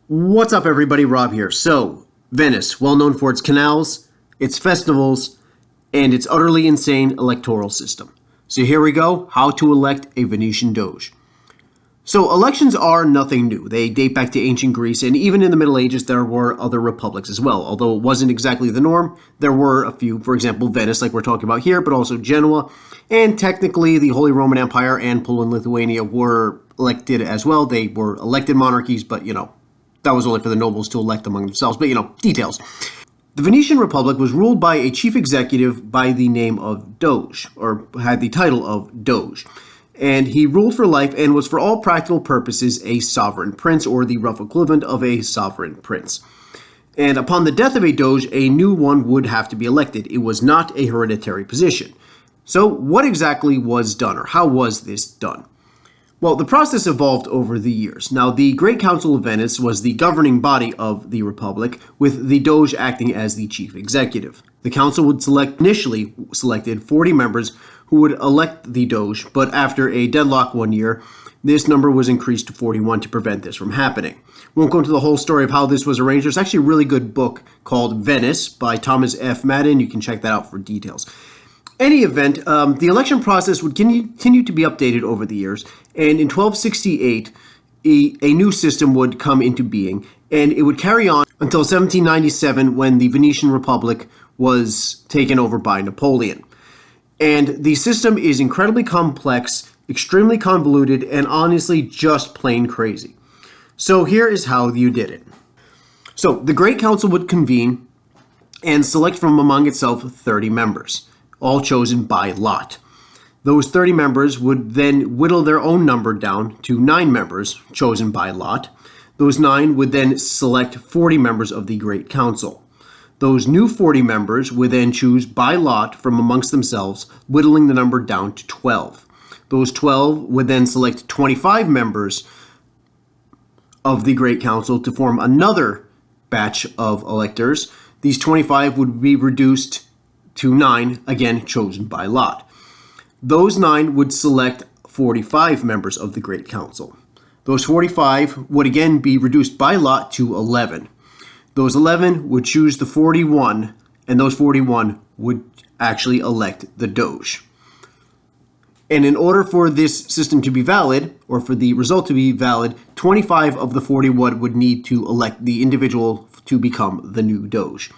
What's up, everybody? Rob here. So, Venice, well known for its canals, its festivals, and its utterly insane electoral system. So here we go, how to elect a Venetian Doge. So elections are nothing new. They date back to ancient Greece, and even in the Middle Ages there were other republics as well. Although it wasn't exactly the norm, there were a few, for example Venice, like we're talking about here, but also Genoa, and technically the Holy Roman Empire and Poland and Lithuania were elected as well. They were elected monarchies, but that was only for the nobles to elect among themselves, but details. The Venetian Republic was ruled by a chief executive by the name of Doge, or had the title of Doge. And he ruled for life and was for all practical purposes a sovereign prince, or the rough equivalent of a sovereign prince. And upon the death of a Doge, a new one would have to be elected. It was not a hereditary position. So what exactly was done, or how was this done? Well, the process evolved over the years. Now, the Great Council of Venice was the governing body of the Republic, with the Doge acting as the chief executive. The council would initially selected 40 members who would elect the Doge, but after a deadlock one year, this number was increased to 41 to prevent this from happening. We won't go into the whole story of how this was arranged. There's actually a really good book called Venice by Thomas F. Madden. You can check that out for details. Any event, the election process would continue to be updated over the years, and in 1268, a new system would come into being, and it would carry on until 1797 when the Venetian Republic was taken over by Napoleon. And the system is incredibly complex, extremely convoluted, and honestly just plain crazy. So here is how you did it. So the Great Council would convene and select from among itself 30 members, all chosen by lot. Those 30 members would then whittle their own number down to 9 members, chosen by lot. Those 9 would then select 40 members of the Great Council. Those new 40 members would then choose by lot from amongst themselves, whittling the number down to 12. Those 12 would then select 25 members of the Great Council to form another batch of electors. These 25 would be reduced to 9, again chosen by lot. Those 9 would select 45 members of the Great Council. Those 45 would again be reduced by lot to 11. Those 11 would choose the 41, and those 41 would actually elect the Doge. And in order for this system to be valid, or for the result to be valid, 25 of the 41 would need to elect the individual to become the new Doge.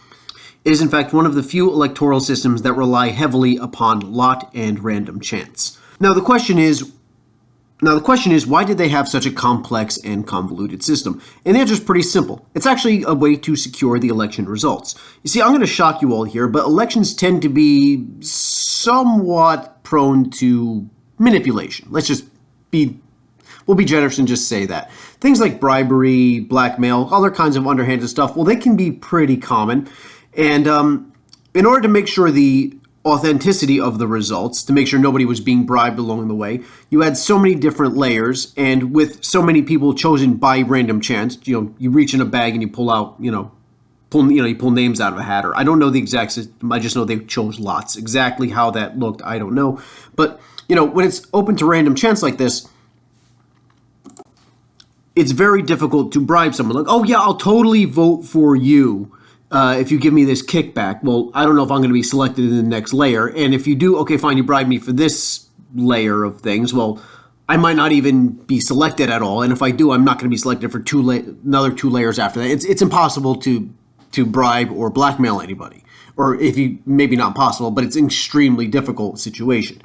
It is in fact one of the few electoral systems that rely heavily upon lot and random chance. Now the question is, why did they have such a complex and convoluted system? And the answer is pretty simple. It's actually a way to secure the election results. You see, I'm going to shock you all here, but elections tend to be somewhat prone to manipulation. We'll be generous and just say that. Things like bribery, blackmail, other kinds of underhanded stuff, well, they can be pretty common. And in order to make sure the authenticity of the results, to make sure nobody was being bribed along the way, you had so many different layers, and with so many people chosen by random chance, you reach in a bag and you pull out, you pull names out of a hat. Or I don't know the exact system. I just know they chose lots. Exactly how that looked, I don't know. But when it's open to random chance like this, it's very difficult to bribe someone. Like, oh yeah, I'll totally vote for you if you give me this kickback. Well, I don't know if I'm going to be selected in the next layer. And if you do, okay, fine, you bribe me for this layer of things. Well, I might not even be selected at all. And if I do, I'm not going to be selected for another 2 layers after that. It's impossible to bribe or blackmail anybody. Or maybe not possible, but it's an extremely difficult situation.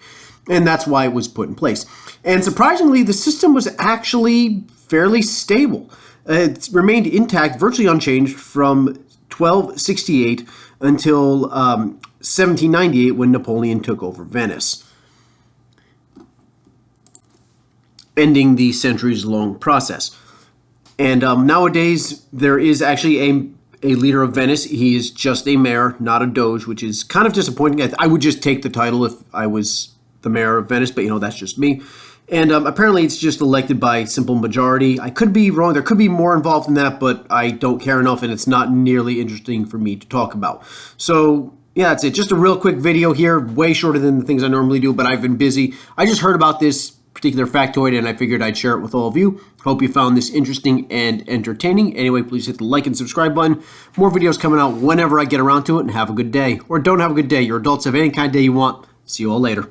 And that's why it was put in place. And surprisingly, the system was actually fairly stable. It's remained intact, virtually unchanged from 1268 until 1798 when Napoleon took over Venice, ending the centuries-long process. And nowadays, there is actually a leader of Venice. He is just a mayor, not a Doge, which is kind of disappointing. I would just take the title if I was the mayor of Venice, but that's just me. And apparently it's just elected by simple majority. I could be wrong. There could be more involved in that, but I don't care enough, and it's not nearly interesting for me to talk about. So yeah, that's it. Just a real quick video here, way shorter than the things I normally do, but I've been busy. I just heard about this particular factoid, and I figured I'd share it with all of you. Hope you found this interesting and entertaining. Anyway, please hit the like and subscribe button. More videos coming out whenever I get around to it, and have a good day. Or don't have a good day. You're adults, have any kind of day you want. See you all later.